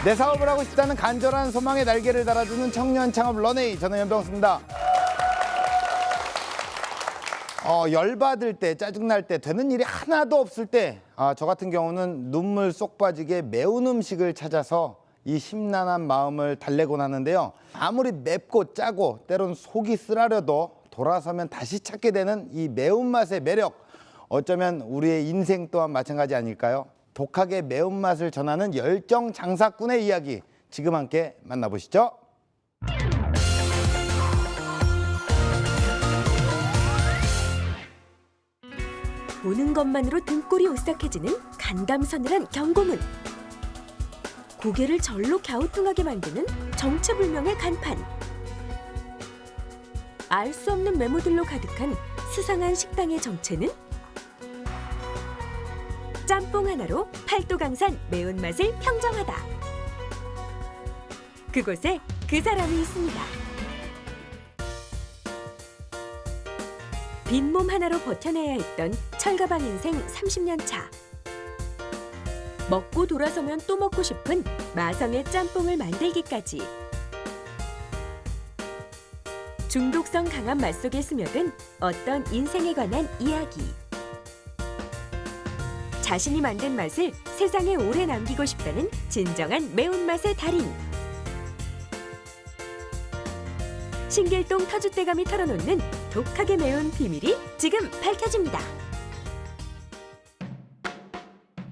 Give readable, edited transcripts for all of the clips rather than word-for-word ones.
내 사업을 하고 싶다는 간절한 소망의 날개를 달아주는 청년 창업 런웨이, 저는 연병수입니다. 열받을 때, 짜증날 때, 되는 일이 하나도 없을 때, 저 같은 경우는 눈물 쏙 빠지게 매운 음식을 찾아서 이 심란한 마음을 달래곤 하는데요. 아무리 맵고 짜고 때론 속이 쓰라려도 돌아서면 다시 찾게 되는 이 매운맛의 매력, 어쩌면 우리의 인생 또한 마찬가지 아닐까요? 독하게 매운맛을 전하는 열정 장사꾼의 이야기, 지금 함께 만나보시죠. 보는 것만으로 등골이 오싹해지는 간담서늘한 경고문. 고개를 절로 갸우뚱하게 만드는 정체불명의 간판. 알 수 없는 메모들로 가득한 수상한 식당의 정체는? 짬뽕 하나로 팔도강산 매운맛을 평정하다. 그곳에 그 사람이 있습니다. 빈몸 하나로 버텨내야 했던 철가방 인생 30년 차. 먹고 돌아서면 또 먹고 싶은 마성의 짬뽕을 만들기까지. 중독성 강한 맛 속에 스며든 어떤 인생에 관한 이야기. 자신이 만든 맛을 세상에 오래 남기고 싶다는 진정한 매운맛의 달인. 신길동 터줏대감이 털어놓는 독하게 매운 비밀이 지금 밝혀집니다.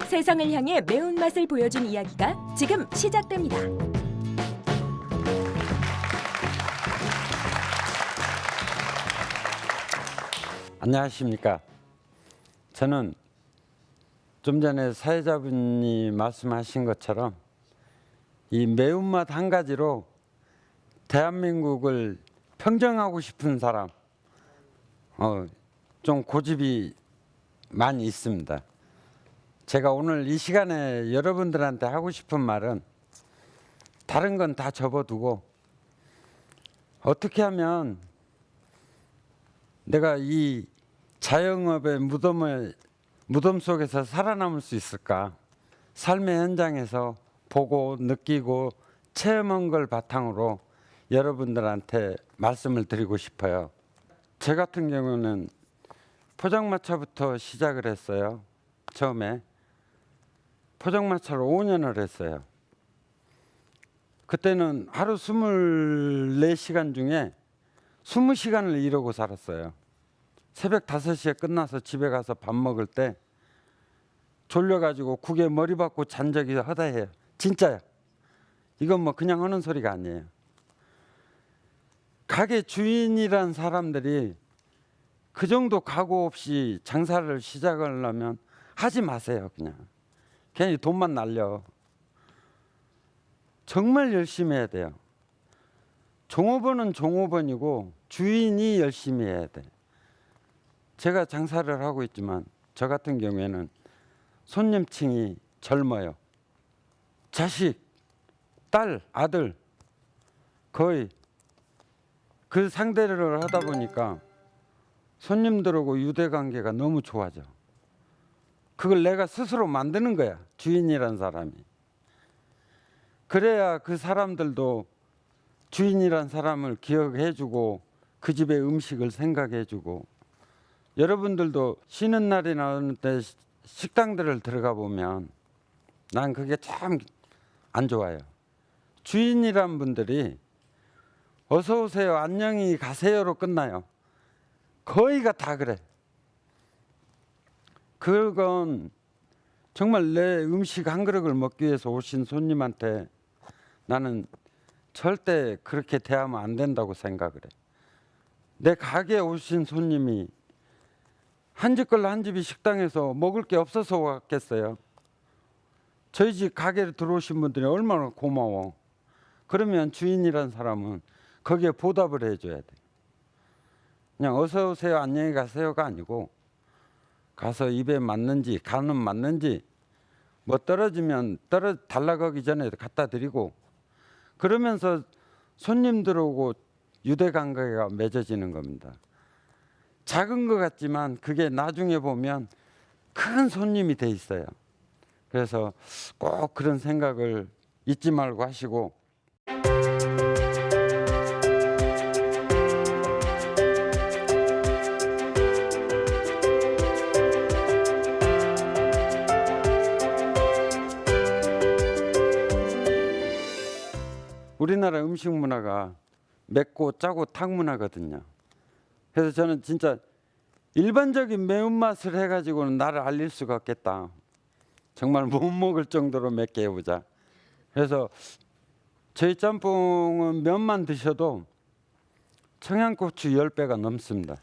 세상을 향해 매운맛을 보여준 이야기가 지금 시작됩니다. 안녕하십니까. 저는 좀 전에 사회자분이 말씀하신 것처럼 이 매운맛 한 가지로 대한민국을 평정하고 싶은 사람, 좀 고집이 많이 있습니다. 제가 오늘 이 시간에 여러분들한테 하고 싶은 말은 다른 건 다 접어두고 어떻게 하면 내가 이 자영업의 무덤 속에서 살아남을 수 있을까? 삶의 현장에서 보고 느끼고 체험한 걸 바탕으로 여러분들한테 말씀을 드리고 싶어요. 제 같은 경우는 포장마차부터 시작을 했어요. 처음에 포장마차를 5년을 했어요. 그때는 하루 24시간 중에 20시간을 이러고 살았어요. 새벽 5시에 끝나서 집에 가서 밥 먹을 때 졸려가지고 국에 머리 박고 잔 적이 허다해요. 진짜요. 이건 뭐 그냥 하는 소리가 아니에요. 가게 주인이란 사람들이 그 정도 각오 없이 장사를 시작하려면 하지 마세요. 그냥 괜히 돈만 날려. 정말 열심히 해야 돼요. 종업원은 종업원이고 주인이 열심히 해야 돼. 제가 장사를 하고 있지만 저 같은 경우에는 손님층이 젊어요. 자식, 딸, 아들 거의 그 상대를 하다 보니까 손님들하고 유대관계가 너무 좋아져. 그걸 내가 스스로 만드는 거야. 주인이란 사람이. 그래야 그 사람들도 주인이란 사람을 기억해주고 그 집의 음식을 생각해주고. 여러분들도 쉬는 날이나 어느 때 식당들을 들어가 보면 난 그게 참 안 좋아요. 주인이란 분들이 어서 오세요, 안녕히 가세요로 끝나요. 거의가 다 그래. 그건 정말 내 음식 한 그릇을 먹기 위해서 오신 손님한테 나는 절대 그렇게 대하면 안 된다고 생각을 해. 내 가게에 오신 손님이 한 집 걸로 한 집이 식당에서 먹을 게 없어서 왔겠어요. 저희 집 가게에 들어오신 분들이 얼마나 고마워. 그러면 주인이란 사람은 거기에 보답을 해줘야 돼. 그냥 어서 오세요, 안녕히 가세요가 아니고 가서 입에 맞는지 간은 맞는지 뭐 떨어지면 달라가기 전에 갖다 드리고 그러면서 손님들하고 유대관계가 맺어지는 겁니다. 작은 것 같지만 그게 나중에 보면 큰 손님이 돼 있어요. 그래서 꼭 그런 생각을 잊지 말고 하시고. 우리나라 음식 문화가 맵고 짜고 탕 문화거든요. 그래서 저는 진짜 일반적인 매운맛을 해가지고는 나를 알릴 수가 없겠다. 정말 못 먹을 정도로 맵게 해보자. 그래서 저희 짬뽕은 면만 드셔도 청양고추 10배가 넘습니다.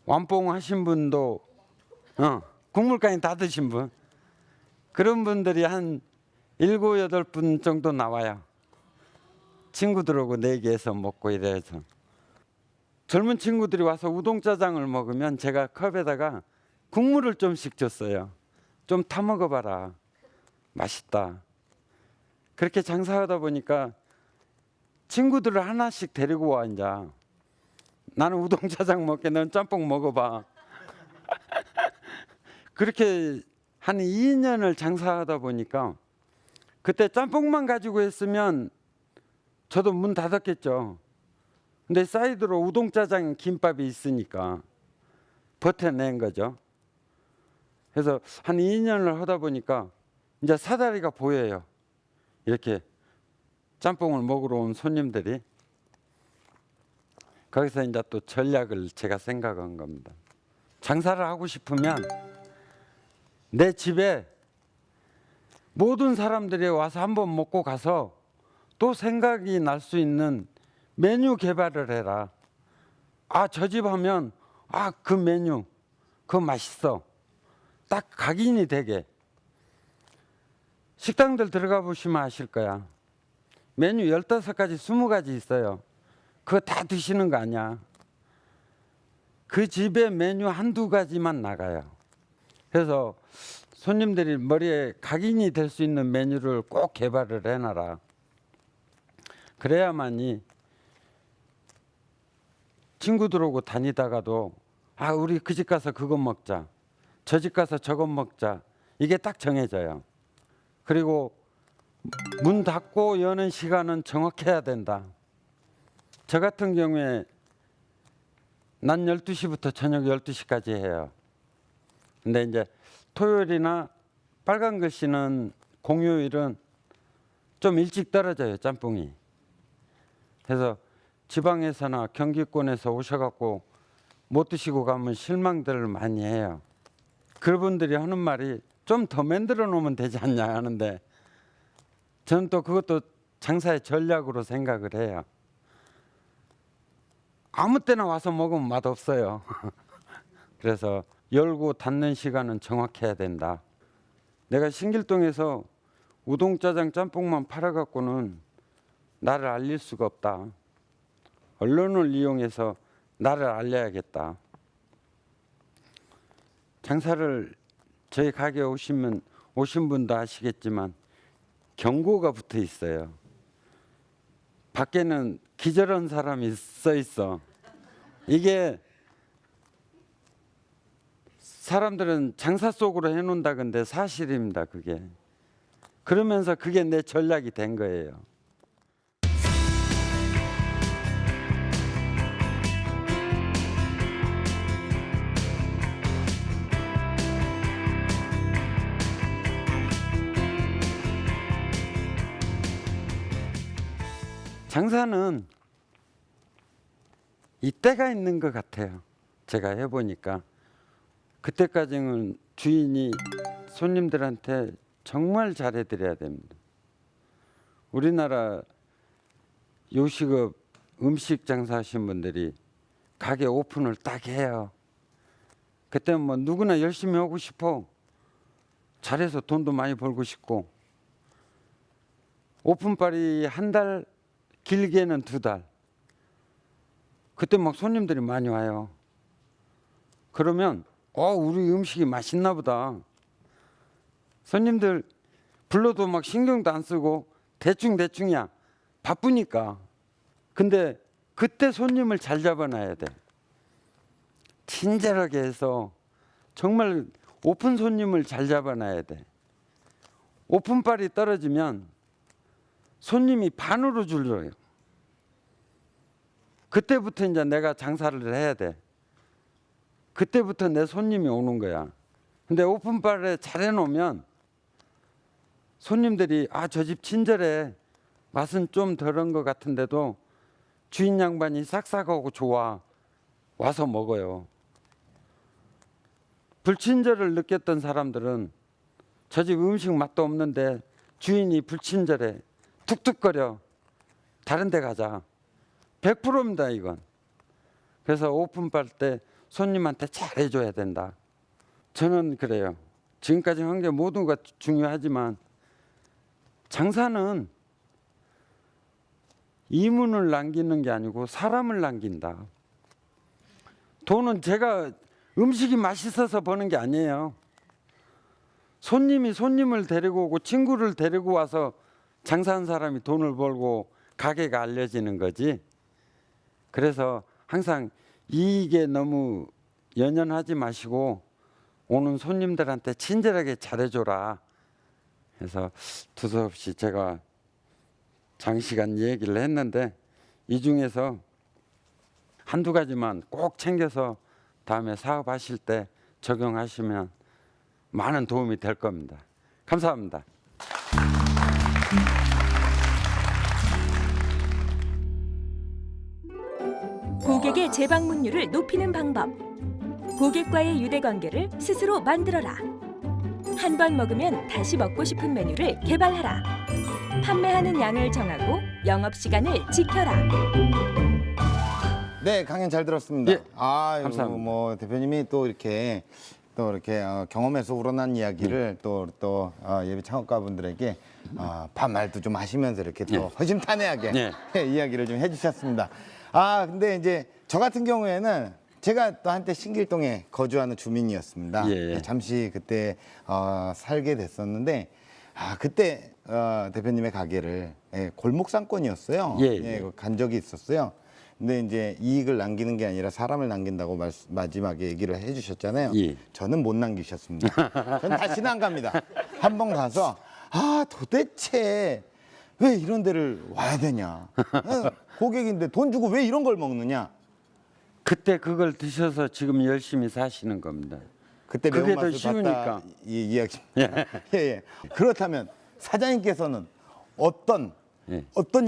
완뽕 하신 분도 국물까지 다 드신 분, 그런 분들이 한 7, 8분 정도 나와요. 친구들하고 내기해서 먹고 이래서. 젊은 친구들이 와서 우동짜장을 먹으면 제가 컵에다가 국물을 좀씩 줬어요. 좀 타 먹어봐라, 맛있다. 그렇게 장사하다 보니까 친구들을 하나씩 데리고 와. 이제 나는 우동짜장 먹게, 넌 짬뽕 먹어봐. 그렇게 한 2년을 장사하다 보니까 그때 짬뽕만 가지고 했으면 저도 문 닫았겠죠. 근데 사이드로 우동짜장 김밥이 있으니까 버텨낸 거죠. 그래서 한 2년을 하다 보니까 이제 사다리가 보여요. 이렇게 짬뽕을 먹으러 온 손님들이. 거기서 이제 또 전략을 제가 생각한 겁니다. 장사를 하고 싶으면 내 집에 모든 사람들이 와서 한번 먹고 가서 또 생각이 날 수 있는 메뉴 개발을 해라. 아, 저 집 하면 그 메뉴 그거 맛있어. 딱 각인이 되게. 식당들 들어가 보시면 아실 거야. 메뉴 15가지, 20가지 있어요. 그거 다 드시는 거 아니야. 그 집의 메뉴 한두 가지만 나가요. 그래서 손님들이 머리에 각인이 될 수 있는 메뉴를 꼭 개발을 해놔라. 그래야만이 친구들하고 다니다가도 우리 그 집 가서 그거 먹자, 저 집 가서 저거 먹자, 이게 딱 정해져요. 그리고 문 닫고 여는 시간은 정확해야 된다. 저 같은 경우에 낮 12시부터 저녁 12시까지 해요. 근데 이제 토요일이나 빨간 글씨는 공휴일은 좀 일찍 떨어져요, 짬뽕이. 그래서 지방에서나 경기권에서 오셔갖고 못 드시고 가면 실망들을 많이 해요. 그분들이 하는 말이 좀 더 만들어 놓으면 되지 않냐 하는데, 저는 또 그것도 장사의 전략으로 생각을 해요. 아무 때나 와서 먹으면 맛없어요. 그래서 열고 닫는 시간은 정확해야 된다. 내가 신길동에서 우동짜장 짬뽕만 팔아갖고는 나를 알릴 수가 없다. 언론을 이용해서 나를 알려야겠다. 장사를 저희 가게에 오신 분도 아시겠지만 경고가 붙어 있어요. 밖에는 기절한 사람이 써 있어. 이게 사람들은 장사 속으로 해놓는다 근데 사실입니다, 그게. 그러면서 그게 내 전략이 된 거예요. 장사는 이때가 있는 것 같아요. 제가 해보니까 그때까지는 주인이 손님들한테 정말 잘해드려야 됩니다. 우리나라 요식업 음식 장사하신 분들이 가게 오픈을 딱 해요. 그때 뭐 누구나 열심히 하고 싶어. 잘해서 돈도 많이 벌고 싶고. 오픈빨이 한 달, 길게는 2달. 그때 막 손님들이 많이 와요. 그러면 우리 음식이 맛있나 보다. 손님들 불러도 막 신경도 안 쓰고 대충이야. 바쁘니까. 근데 그때 손님을 잘 잡아놔야 돼. 친절하게 해서 정말 오픈 손님을 잘 잡아놔야 돼. 오픈빨이 떨어지면 손님이 반으로 줄어요. 그때부터 이제 내가 장사를 해야 돼. 그때부터 내 손님이 오는 거야. 근데 오픈바에 잘 해놓으면 손님들이 아, 저 집 친절해. 맛은 좀 덜한 것 같은데도 주인 양반이 싹싹하고 좋아. 와서 먹어요. 불친절을 느꼈던 사람들은 저 집 음식 맛도 없는데 주인이 불친절해. 툭툭거려. 다른 데 가자. 100%입니다, 이건. 그래서 오픈바 때 손님한테 잘해줘야 된다. 저는 그래요. 지금까지 한 게 모두가 중요하지만 장사는 이문을 남기는 게 아니고 사람을 남긴다. 돈은 제가 음식이 맛있어서 버는 게 아니에요. 손님이 손님을 데리고 오고 친구를 데리고 와서 장사한 사람이 돈을 벌고 가게가 알려지는 거지. 그래서 항상 이익에 너무 연연하지 마시고 오는 손님들한테 친절하게 잘해줘라. 그래서 두서없이 제가 장시간 얘기를 했는데 이 중에서 한두 가지만 꼭 챙겨서 다음에 사업하실 때 적용하시면 많은 도움이 될 겁니다. 감사합니다. 고객의 재방문율을 높이는 방법. 고객과의 유대 관계를 스스로 만들어라. 한 번 먹으면 다시 먹고 싶은 메뉴를 개발하라. 판매하는 양을 정하고 영업 시간을 지켜라. 네, 강연 잘 들었습니다. 예, 아, 감사합니다. 뭐 대표님이 또 이렇게 경험에서 우러난 이야기를 또 예비 창업가분들에게 반말도 좀 하시면서 이렇게 또 허심탄회하게 예. 이야기를 좀 해주셨습니다. 아, 근데 이제 저 같은 경우에는 제가 또 한때 신길동에 거주하는 주민이었습니다. 예. 잠시 그때 살게 됐었는데 그때 대표님의 가게를 골목 상권이었어요. 예. 간 적이 있었어요. 근데 이제 이익을 남기는 게 아니라 사람을 남긴다고 마지막에 얘기를 해주셨잖아요. 예. 저는 못 남기셨습니다. 저는 다시는 안 갑니다. 한 번 가서 도대체 왜 이런 데를 와야 되냐. 고객인데 돈 주고 왜 이런 걸 먹느냐. 그때 그걸 드셔서 지금 열심히 사시는 겁니다. 그때 그게 매운맛을 더 쉬우니까. 봤다 이 이야기. 예. 그렇다면 사장님께서는 어떤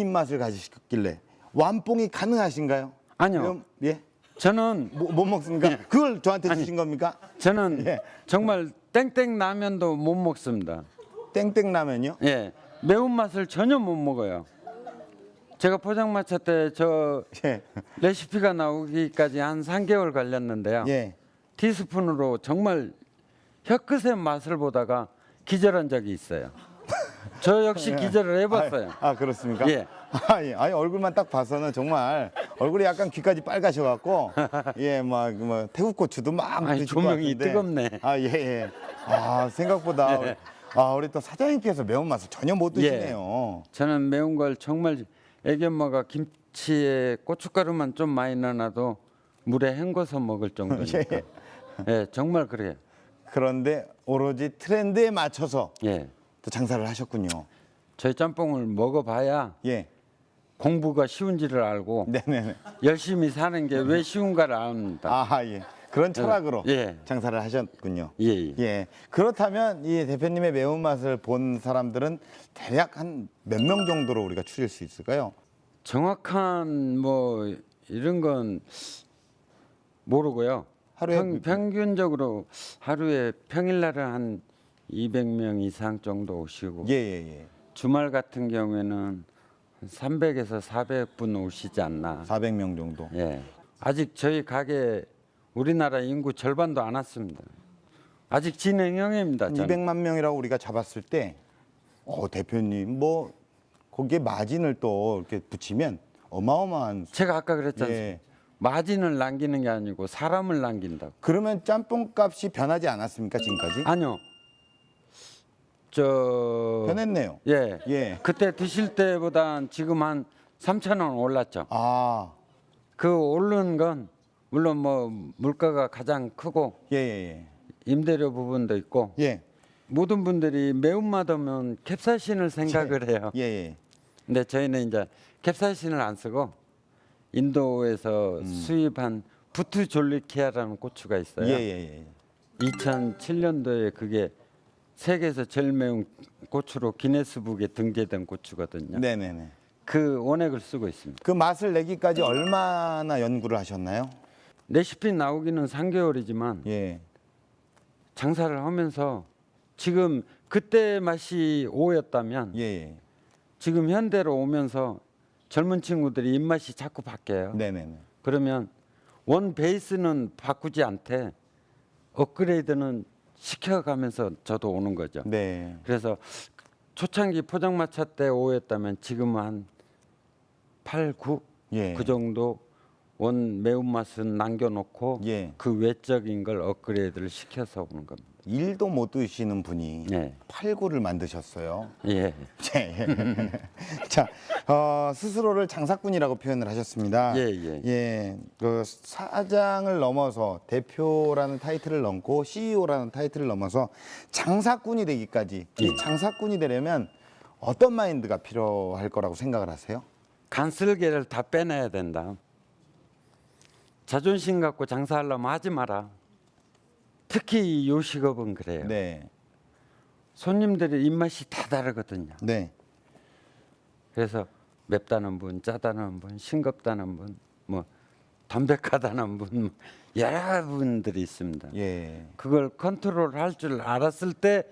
입맛을 가지셨길래 완뽕이 가능하신가요? 아니요. 예? 저는 못 먹습니까? 그걸 저한테 주신 겁니까? 저는 예. 정말 땡땡 라면도 못 먹습니다. 땡땡라면요? 예, 매운맛을 전혀 못 먹어요. 제가 포장마차 때 저 예. 레시피가 나오기까지 한 3개월 걸렸는데요. 예. 티스푼으로 정말 혀끝의 맛을 보다가 기절한 적이 있어요. 저 역시 기절을 해봤어요. 그렇습니까? 예. 예. 아니 얼굴만 딱 봐서는 정말 얼굴이 약간 귀까지 빨가셔갖고 뭐 태국 고추도 막 아니, 드실 것 조명이 같은데. 뜨겁네. 예. 생각보다 우리 또 사장님께서 매운맛을 전혀 못 드시네요. 저는 매운 걸 정말 애기 엄마가 김치에 고춧가루만 좀 많이 넣어놔도 물에 헹궈서 먹을 정도니까. 예, 정말 그래요. 그런데 오로지 트렌드에 맞춰서 예, 또 장사를 하셨군요. 저희 짬뽕을 먹어봐야 예. 공부가 쉬운지를 알고 네네네. 열심히 사는 게 왜 쉬운가를 압니다. 예. 그런 철학으로 예. 장사를 하셨군요. 예. 그렇다면 이 대표님의 매운맛을 본 사람들은 대략 한 몇 명 정도로 우리가 추릴 수 있을까요? 정확한 뭐 이런 건 모르고요. 하루에 평균적으로 하루에 평일날은 한 200명 이상 정도 오시고 예. 주말 같은 경우에는 300에서 400분 오시지 않나. 400명 정도. 예. 아직 저희 가게 우리나라 인구 절반도 안 왔습니다. 아직 진행형입니다. 저는. 200만 명이라고 우리가 잡았을 때 대표님 뭐 거기에 마진을 또 이렇게 붙이면 어마어마한 제가 아까 그랬잖아요. 예. 마진을 남기는 게 아니고 사람을 남긴다고. 그러면 짬뽕 값이 변하지 않았습니까 지금까지? 아니요. 변했네요. 예. 예. 그때 드실 때보다 지금 한 3,000원 올랐죠. 그 오른 건 물론 뭐 물가가 가장 크고 예. 임대료 부분도 있고 예. 모든 분들이 매운맛 오면 캡사이신을 생각을 해요. 예. 근데 저희는 이제 캡사이신을 안 쓰고 인도에서 수입한 부투졸리키아라는 고추가 있어요. 예. 2007년도에 그게 세계에서 제일 매운 고추로 기네스북에 등재된 고추거든요. 네네네. 그 원액을 쓰고 있습니다. 그 맛을 내기까지 얼마나 연구를 하셨나요? 레시피 나오기는 3개월이지만 예. 장사를 하면서 지금 그때 맛이 O였다면 예. 지금 현대로 오면서 젊은 친구들이 입맛이 자꾸 바뀌어요. 네네네. 그러면 원 베이스는 바꾸지 않되 업그레이드는 시켜가면서 저도 오는 거죠. 네. 그래서 초창기 포장마차 때 O였다면 지금은 한 8, 9 예. 그 정도 원 매운맛은 남겨놓고 예. 그 외적인 걸 업그레이드를 시켜서 오는 겁니다. 일도 못 드시는 분이 예. 8구를 만드셨어요. 예. 자, 스스로를 장사꾼이라고 표현을 하셨습니다. 예. 그 사장을 넘어서 대표라는 타이틀을 넘고 CEO라는 타이틀을 넘어서 장사꾼이 되기까지 이 장사꾼이 되려면 어떤 마인드가 필요할 거라고 생각을 하세요? 간슬개를 다 빼내야 된다. 자존심 갖고 장사하려면 하지 마라. 특히 요식업은 그래요. 네. 손님들의 입맛이 다 다르거든요. 네. 그래서 맵다는 분, 짜다는 분, 싱겁다는 분, 뭐 담백하다는 분, 여러 분들이 있습니다. 예. 그걸 컨트롤할 줄 알았을 때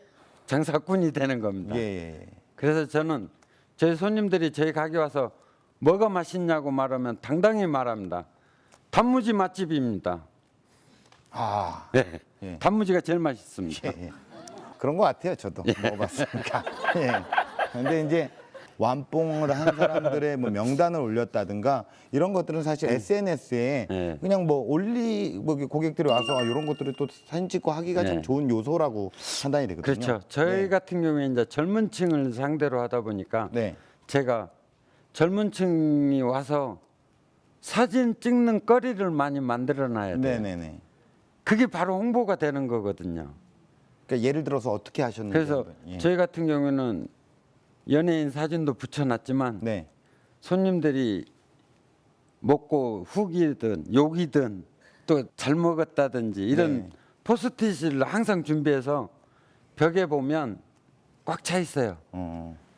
장사꾼이 되는 겁니다. 예. 그래서 저는 저희 손님들이 저희 가게 와서 뭐가 맛있냐고 말하면 당당히 말합니다. 단무지 맛집입니다. 아. 네. 예. 단무지가 제일 맛있습니다. 예. 그런 것 같아요. 저도 먹어봤으니까. 예. 근데 이제 완뽕을 한 사람들의 뭐 명단을 올렸다든가 이런 것들은 사실 SNS에 네. 그냥 뭐 고객들이 와서 이런 것들을 또 사진 찍고 하기가 참 네. 좋은 요소라고 판단이 되거든요. 그렇죠. 저희 네. 같은 경우에 이제 젊은 층을 상대로 하다 보니까 네. 제가 젊은 층이 와서 사진 찍는 거리를 많이 만들어 놔야 돼요. 네네네. 그게 바로 홍보가 되는 거거든요. 그러니까 예를 들어서 어떻게 하셨는지. 그래서 한번. 예. 저희 같은 경우에는 연예인 사진도 붙여놨지만 네. 손님들이 먹고 후기든 욕이든 또 잘 먹었다든지 이런 네. 포스트잇을 항상 준비해서 벽에 보면 꽉 차 있어요.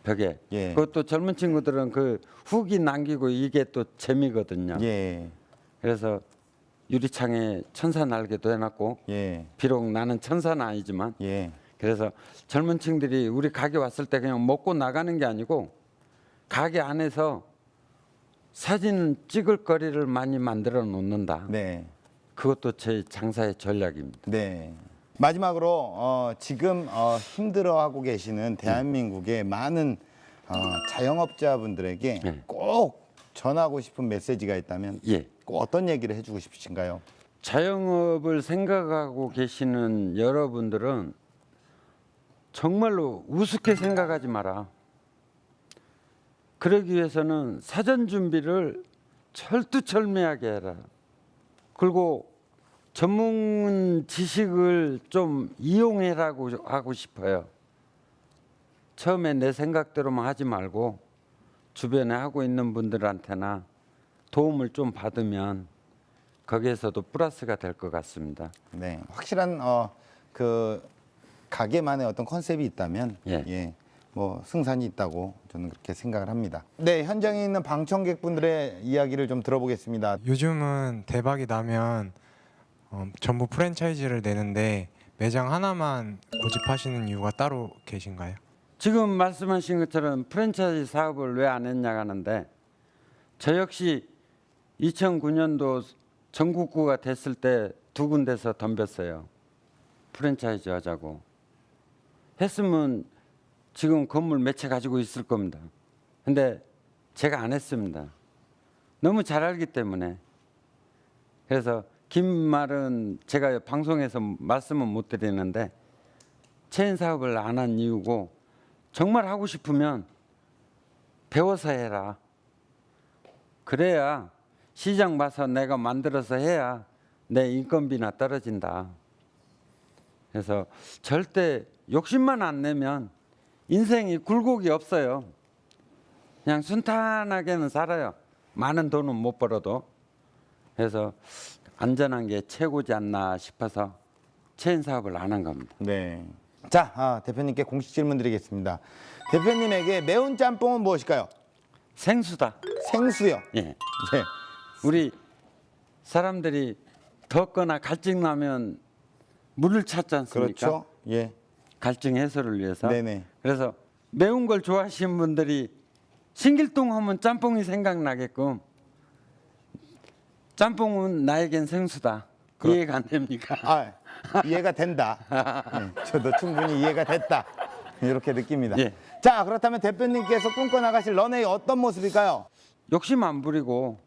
벽에. 예. 그것도 젊은 친구들은 그 후기 남기고 이게 또 재미거든요. 예. 그래서 유리창에 천사 날개도 해놨고 예. 비록 나는 천사는 아니지만 예. 그래서 젊은 층들이 우리 가게 왔을 때 그냥 먹고 나가는 게 아니고 가게 안에서 사진 찍을 거리를 많이 만들어 놓는다. 네. 그것도 제 장사의 전략입니다. 네. 마지막으로 지금 힘들어하고 계시는 대한민국의 많은 자영업자분들에게 네. 꼭 전하고 싶은 메시지가 있다면 예. 꼭 어떤 얘기를 해주고 싶으신가요? 자영업을 생각하고 계시는 여러분들은 정말로 우습게 생각하지 마라. 그러기 위해서는 사전 준비를 철두철미하게 해라. 그리고 전문 지식을 좀 이용해라고 하고 싶어요. 처음에 내 생각대로만 하지 말고 주변에 하고 있는 분들한테나 도움을 좀 받으면 거기에서도 플러스가 될 것 같습니다. 네. 확실한 그 가게만의 어떤 컨셉이 있다면 예. 뭐 승산이 있다고 저는 그렇게 생각을 합니다. 네, 현장에 있는 방청객분들의 이야기를 좀 들어보겠습니다. 요즘은 대박이 나면 전부 프랜차이즈를 내는데 매장 하나만 고집하시는 이유가 따로 계신가요? 지금 말씀하신 것처럼 프랜차이즈 사업을 왜 안 했냐 하는데 저 역시 2009년도 전국구가 됐을 때 두 군데서 덤볐어요. 프랜차이즈 하자고. 했으면 지금 건물 몇 채 가지고 있을 겁니다. 근데 제가 안 했습니다. 너무 잘 알기 때문에. 그래서 긴 말은 제가 방송에서 말씀은 못 드리는데 체인 사업을 안 한 이유고 정말 하고 싶으면 배워서 해라. 그래야 시장 봐서 내가 만들어서 해야 내 인건비나 떨어진다. 그래서 절대 욕심만 안 내면 인생이 굴곡이 없어요. 그냥 순탄하게는 살아요. 많은 돈은 못 벌어도. 그래서 안전한 게 최고지 않나 싶어서 체인 사업을 안 한 겁니다. 네. 자, 대표님께 공식 질문 드리겠습니다. 대표님에게 매운 짬뽕은 무엇일까요? 생수다. 생수요. 예. 네. 우리 사람들이 덥거나 갈증 나면 물을 찾지 않습니까? 그렇죠. 예. 갈증 해소를 위해서. 네네. 그래서 매운 걸 좋아하시는 분들이 신길동 하면 짬뽕이 생각나게끔 짬뽕은 나에겐 생수다. 이해가 안 됩니까? 이해가 된다. 네, 저도 충분히 이해가 됐다. 이렇게 느낍니다. 예. 자, 그렇다면 대표님께서 꿈꿔 나가실 런웨이 어떤 모습일까요? 욕심 안 부리고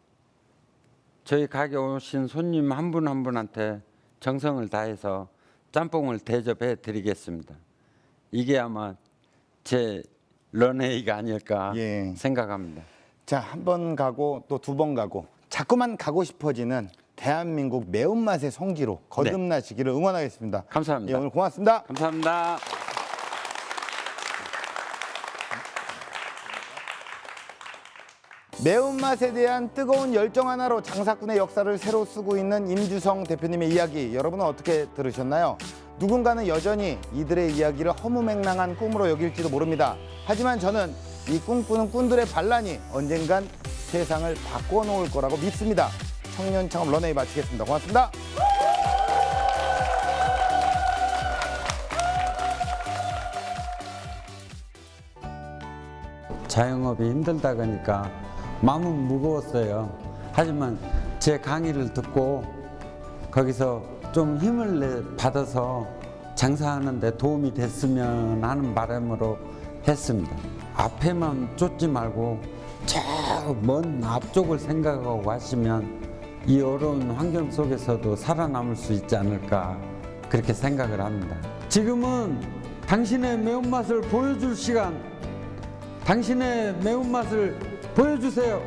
저희 가게 오신 손님 한 분 한 분한테 정성을 다해서 짬뽕을 대접해 드리겠습니다. 이게 아마 제 런웨이가 아닐까 예. 생각합니다. 자, 한 번 가고 또 두 번 가고 자꾸만 가고 싶어지는 대한민국 매운맛의 성지로 거듭나시기를 응원하겠습니다. 감사합니다. 예, 오늘 고맙습니다. 감사합니다. 매운맛에 대한 뜨거운 열정 하나로 장사꾼의 역사를 새로 쓰고 있는 임주성 대표님의 이야기, 여러분은 어떻게 들으셨나요? 누군가는 여전히 이들의 이야기를 허무맹랑한 꿈으로 여길지도 모릅니다. 하지만 저는 이 꿈꾸는 꾼들의 반란이 언젠간 세상을 바꿔놓을 거라고 믿습니다. 청년 창업 런웨이 마치겠습니다. 고맙습니다. 자영업이 힘들다 보니까 마음은 무거웠어요. 하지만 제 강의를 듣고 거기서 좀 힘을 받아서 장사하는 데 도움이 됐으면 하는 바람으로 했습니다. 앞에만 쫓지 말고 저 먼 앞쪽을 생각하고 하시면 이 어려운 환경 속에서도 살아남을 수 있지 않을까 그렇게 생각을 합니다. 지금은 당신의 매운맛을 보여줄 시간, 당신의 매운맛을 보여주세요.